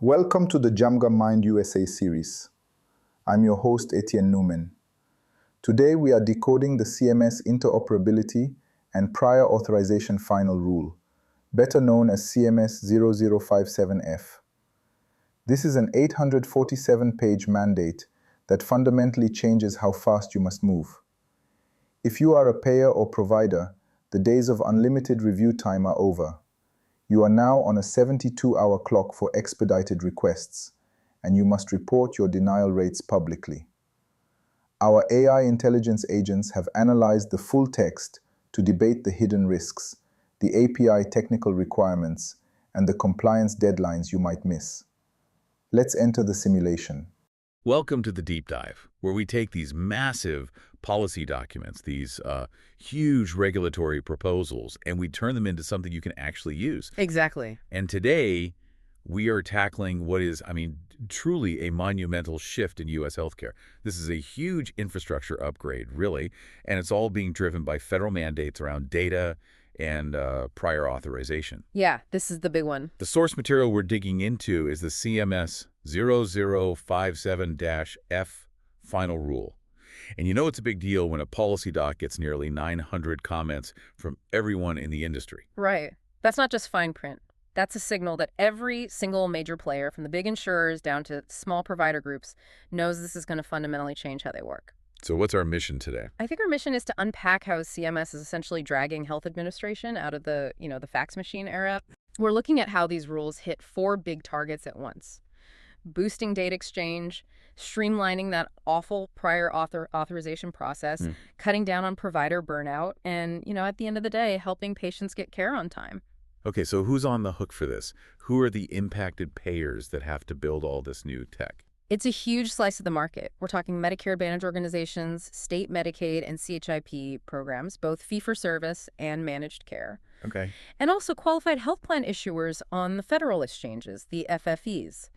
Welcome to the DjamgaMind USA series. I'm your host, Etienne Newman. Today we are decoding the CMS Interoperability and Prior Authorization Final Rule, better known as CMS-0057-F. This is an 847-page mandate that fundamentally changes how fast you must move. If you are a payer or provider, the days of unlimited review time are over. You are now on a 72-hour clock for expedited requests, and you must report your denial rates publicly. Our AI intelligence agents have analyzed the full text to debate the hidden risks, the API technical requirements, and the compliance deadlines you might miss. Let's enter the simulation. Welcome to the deep dive, where we take these massive policy documents, these huge regulatory proposals, and we turn them into something you can actually use. Exactly. And today, we are tackling what is, truly a monumental shift in U.S. healthcare. This is a huge infrastructure upgrade, really, and it's all being driven by federal mandates around data and prior authorization. Yeah, this is the big one. The source material we're digging into is the CMS-0057-F final rule. And you know it's a big deal when a policy doc gets nearly 900 comments from everyone in the industry. Right. That's not just fine print. That's a signal that every single major player, from the big insurers down to small provider groups, knows this is going to fundamentally change how they work. So what's our mission today? I think our mission is to unpack how CMS is essentially dragging health administration out of the fax machine era. We're looking at how these rules hit four big targets at once: boosting data exchange, streamlining that awful prior authorization process, cutting down on provider burnout, and, at the end of the day, helping patients get care on time. Okay, so who's on the hook for this? Who are the impacted payers that have to build all this new tech? It's a huge slice of the market. We're talking Medicare Advantage organizations, state Medicaid and CHIP programs, both fee-for-service and managed care. Okay. And also qualified health plan issuers on the federal exchanges, the FFEs.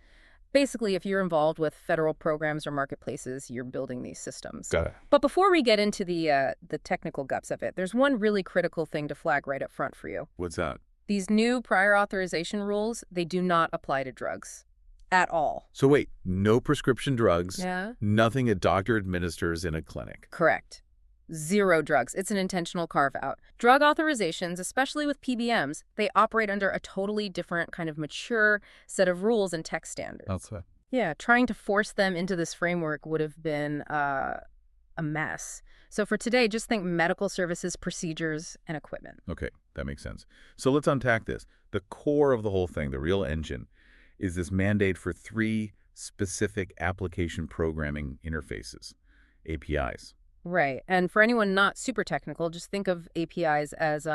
Basically, if you're involved with federal programs or marketplaces, you're building these systems. Got it. But before we get into the technical guts of it, there's one really critical thing to flag right up front for you. What's that? These new prior authorization rules, they do not apply to drugs at all. So wait, no prescription drugs, Yeah. nothing a doctor administers in a clinic. Correct. Zero drugs. It's an intentional carve-out. Drug authorizations, especially with PBMs, they operate under a totally different kind of mature set of rules and tech standards. That's right. Yeah, trying to force them into this framework would have been a mess. So for today, just think medical services, procedures, and equipment. Okay, that makes sense. So let's unpack this. The core of the whole thing, the real engine, is this mandate for three specific application programming interfaces, APIs. Right. And for anyone not super technical, just think of APIs as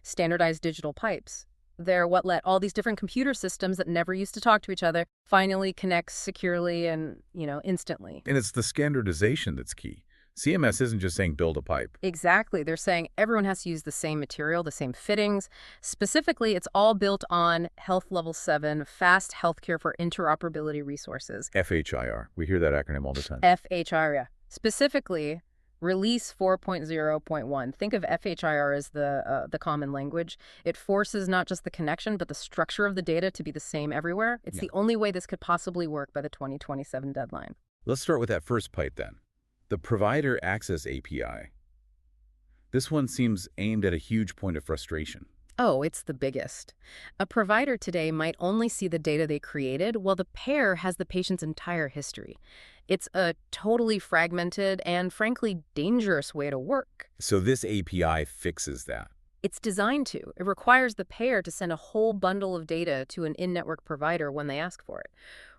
standardized digital pipes. They're what let all these different computer systems that never used to talk to each other finally connect securely and, instantly. And it's the standardization that's key. CMS isn't just saying build a pipe. Exactly. They're saying everyone has to use the same material, the same fittings. Specifically, it's all built on Health Level 7, Fast Healthcare for Interoperability Resources. FHIR. We hear that acronym all the time. FHIR, yeah. Specifically, Release 4.0.1. Think of FHIR as the common language. It forces not just the connection, but the structure of the data to be the same everywhere. It's the only way this could possibly work by the 2027 deadline. Let's start with that first pipe then. The Provider Access API. This one seems aimed at a huge point of frustration. Oh, it's the biggest. A provider today might only see the data they created, while the payer has the patient's entire history. It's a totally fragmented and, frankly, dangerous way to work. So this API fixes that. It's designed to. It requires the payer to send a whole bundle of data to an in-network provider when they ask for it.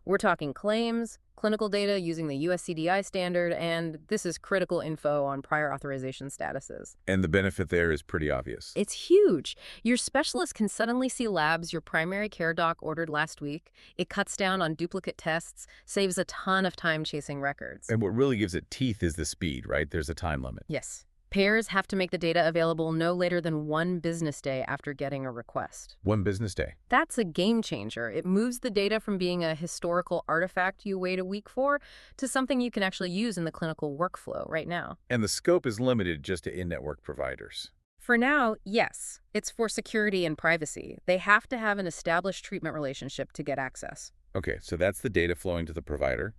We're talking claims, clinical data using the USCDI standard, and this is critical info on prior authorization statuses. And the benefit there is pretty obvious. It's huge. Your specialist can suddenly see labs your primary care doc ordered last week. It cuts down on duplicate tests, saves a ton of time chasing records. And what really gives it teeth is the speed, right? There's a time limit. Yes. Payers have to make the data available no later than 1 business day after getting a request. 1 business day. That's a game changer. It moves the data from being a historical artifact you wait a week for to something you can actually use in the clinical workflow right now. And the scope is limited just to in-network providers. For now, yes. It's for security and privacy. They have to have an established treatment relationship to get access. Okay, so that's the data flowing to the provider.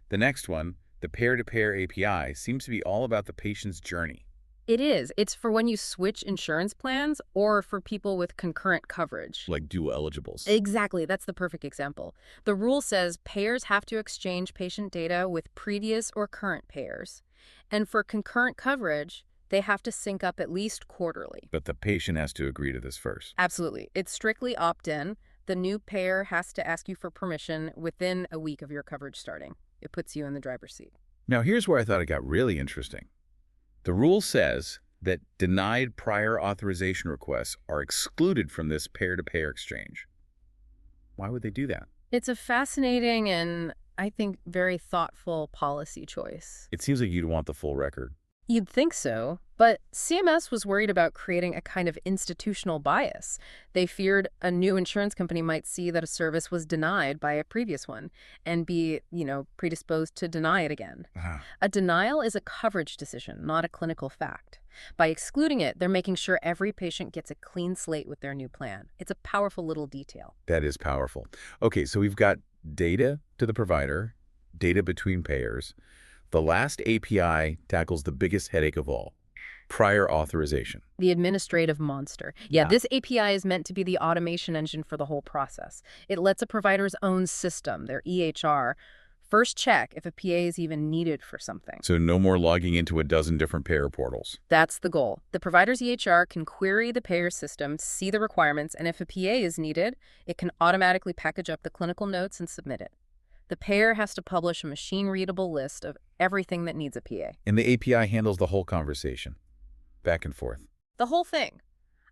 The next one, the peer-to-peer API, seems to be all about the patient's journey. It is. It's for when you switch insurance plans or for people with concurrent coverage. Like dual eligibles. Exactly. That's the perfect example. The rule says payers have to exchange patient data with previous or current payers. And for concurrent coverage, they have to sync up at least quarterly. But the patient has to agree to this first. Absolutely. It's strictly opt-in. The new payer has to ask you for permission within a week of your coverage starting. It puts you in the driver's seat. Now, here's where I thought it got really interesting. The rule says that denied prior authorization requests are excluded from this payer-to-payer exchange. Why would they do that? It's a fascinating and, I think, very thoughtful policy choice. It seems like you'd want the full record. You'd think so, but CMS was worried about creating a kind of institutional bias. They feared a new insurance company might see that a service was denied by a previous one and be, predisposed to deny it again. A denial is a coverage decision, not a clinical fact. By excluding it, they're making sure every patient gets a clean slate with their new plan. It's a powerful little detail. That is powerful. Okay, so we've got data to the provider, data between payers. The last API tackles the biggest headache of all, prior authorization. The administrative monster. Yeah, this API is meant to be the automation engine for the whole process. It lets a provider's own system, their EHR, first check if a PA is even needed for something. So no more logging into a dozen different payer portals. That's the goal. The provider's EHR can query the payer system, see the requirements, and if a PA is needed, it can automatically package up the clinical notes and submit it. The payer has to publish a machine-readable list of everything that needs a PA. And the API handles the whole conversation, back and forth. The whole thing.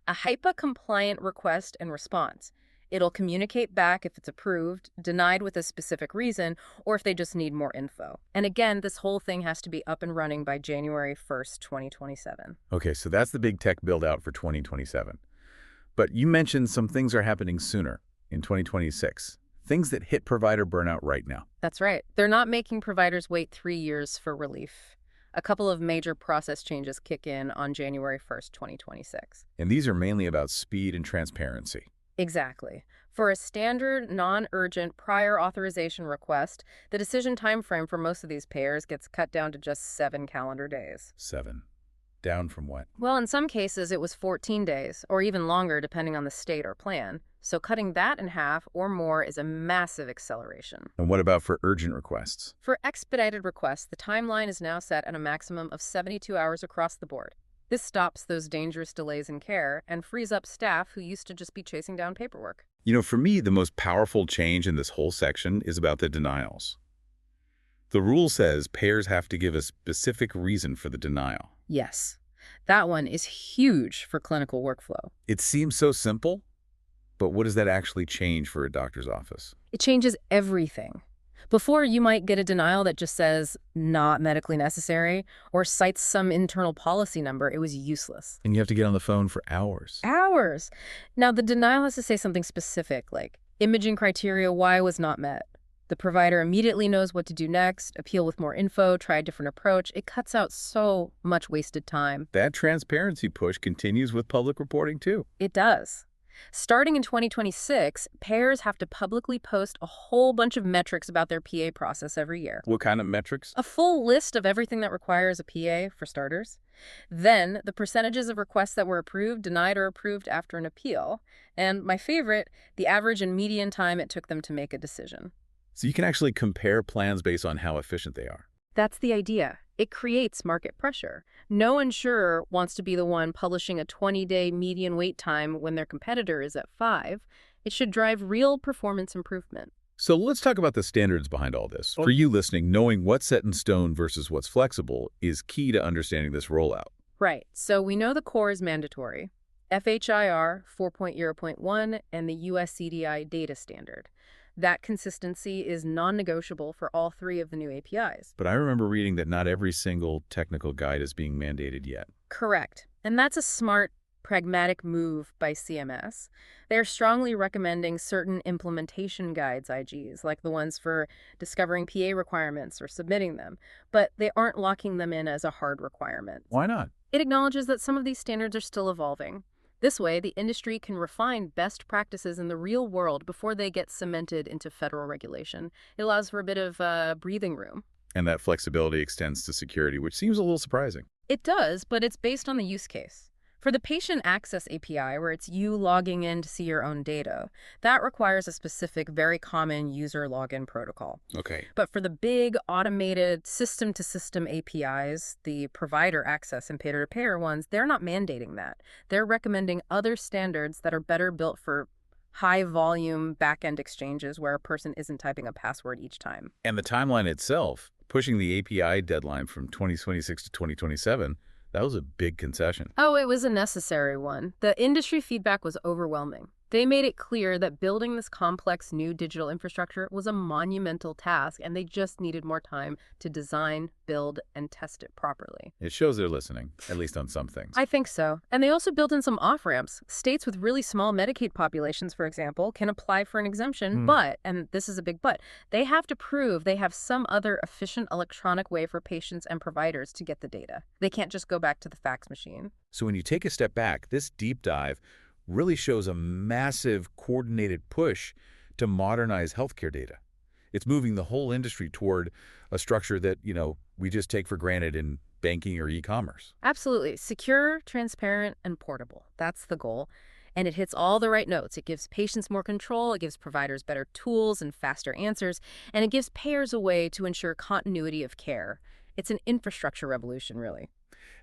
A HIPAA-compliant request and response. It'll communicate back if it's approved, denied with a specific reason, or if they just need more info. And again, this whole thing has to be up and running by January 1st, 2027. Okay, so that's the big tech build-out for 2027. But you mentioned some things are happening sooner, in 2026. Things that hit provider burnout right now. That's right. They're not making providers wait 3 years for relief. A couple of major process changes kick in on January 1st, 2026. And these are mainly about speed and transparency. Exactly. For a standard, non-urgent prior authorization request, the decision timeframe for most of these payers gets cut down to just 7 calendar days. 7. Down from what? Well, in some cases, it was 14 days, or even longer depending on the state or plan. So cutting that in half or more is a massive acceleration. And what about for urgent requests? For expedited requests, the timeline is now set at a maximum of 72 hours across the board. This stops those dangerous delays in care and frees up staff who used to just be chasing down paperwork. For me, the most powerful change in this whole section is about the denials. The rule says payers have to give a specific reason for the denial. Yes, that one is huge for clinical workflow. It seems so simple, but what does that actually change for a doctor's office? It changes everything. Before, you might get a denial that just says, not medically necessary, or cites some internal policy number. It was useless. And you have to get on the phone for hours. Hours! Now, the denial has to say something specific, like, imaging criteria Y was not met. The provider immediately knows what to do next, appeal with more info, try a different approach. It cuts out so much wasted time. That transparency push continues with public reporting, too. It does. Starting in 2026, payers have to publicly post a whole bunch of metrics about their PA process every year. What kind of metrics? A full list of everything that requires a PA, for starters. Then, the percentages of requests that were approved, denied, or approved after an appeal. And my favorite, the average and median time it took them to make a decision. So you can actually compare plans based on how efficient they are. That's the idea. It creates market pressure. No insurer wants to be the one publishing a 20-day median wait time when their competitor is at 5. It should drive real performance improvement. So let's talk about the standards behind all this. For you listening, knowing what's set in stone versus what's flexible is key to understanding this rollout. Right. So we know the core is mandatory. FHIR 4.0.1 and the US CDI data standard. That consistency is non-negotiable for all 3 of the new APIs. But I remember reading that not every single technical guide is being mandated yet. Correct. And that's a smart, pragmatic move by CMS. They're strongly recommending certain implementation guides, IGs, like the ones for discovering PA requirements or submitting them. But they aren't locking them in as a hard requirement. Why not? It acknowledges that some of these standards are still evolving. This way, the industry can refine best practices in the real world before they get cemented into federal regulation. It allows for a bit of breathing room. And that flexibility extends to security, which seems a little surprising. It does, but it's based on the use case. For the patient access API, where it's you logging in to see your own data, that requires a specific, very common user login protocol. Okay. But for the big automated system-to-system APIs, the provider access and payer-to-payer ones, they're not mandating that. They're recommending other standards that are better built for high-volume back-end exchanges where a person isn't typing a password each time. And the timeline itself, pushing the API deadline from 2026 to 2027, that was a big concession. Oh, it was a necessary one. The industry feedback was overwhelming. They made it clear that building this complex new digital infrastructure was a monumental task, and they just needed more time to design, build, and test it properly. It shows they're listening, at least on some things. I think so. And they also built in some off-ramps. States with really small Medicaid populations, for example, can apply for an exemption, but, and this is a big but, they have to prove they have some other efficient electronic way for patients and providers to get the data. They can't just go back to the fax machine. So when you take a step back, this deep dive really shows a massive coordinated push to modernize healthcare data. It's moving the whole industry toward a structure that, we just take for granted in banking or e-commerce. Absolutely. Secure, transparent, and portable. That's the goal. And it hits all the right notes. It gives patients more control, it gives providers better tools and faster answers, and it gives payers a way to ensure continuity of care. It's an infrastructure revolution, really.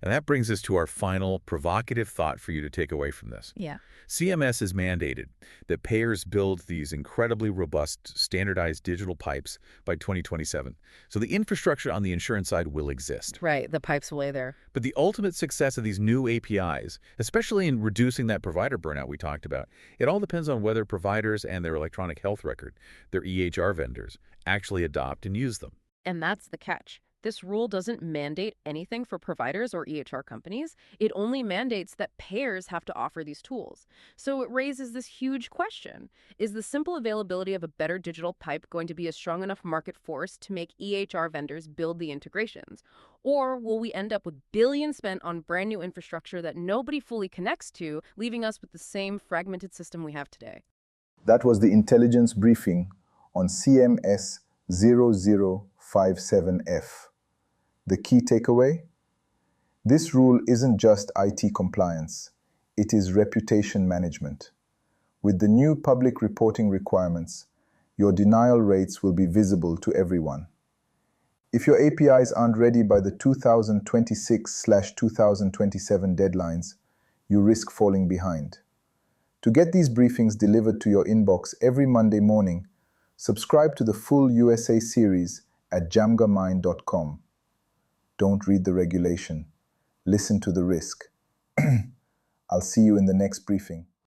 And that brings us to our final provocative thought for you to take away from this. Yeah. CMS has mandated that payers build these incredibly robust, standardized digital pipes by 2027. So the infrastructure on the insurance side will exist. Right, the pipes will lay there. But the ultimate success of these new APIs, especially in reducing that provider burnout we talked about, it all depends on whether providers and their electronic health record, their EHR vendors, actually adopt and use them. And that's the catch. This rule doesn't mandate anything for providers or EHR companies. It only mandates that payers have to offer these tools. So it raises this huge question. Is the simple availability of a better digital pipe going to be a strong enough market force to make EHR vendors build the integrations? Or will we end up with billions spent on brand new infrastructure that nobody fully connects to, leaving us with the same fragmented system we have today? That was the intelligence briefing on CMS-0057-F. The key takeaway? This rule isn't just IT compliance, it is reputation management. With the new public reporting requirements, your denial rates will be visible to everyone. If your APIs aren't ready by the 2026/2027 deadlines, you risk falling behind. To get these briefings delivered to your inbox every Monday morning, subscribe to the full USA series at DjamgaMind.com. Don't read the regulation. Listen to the risk. I'll see you in the next briefing.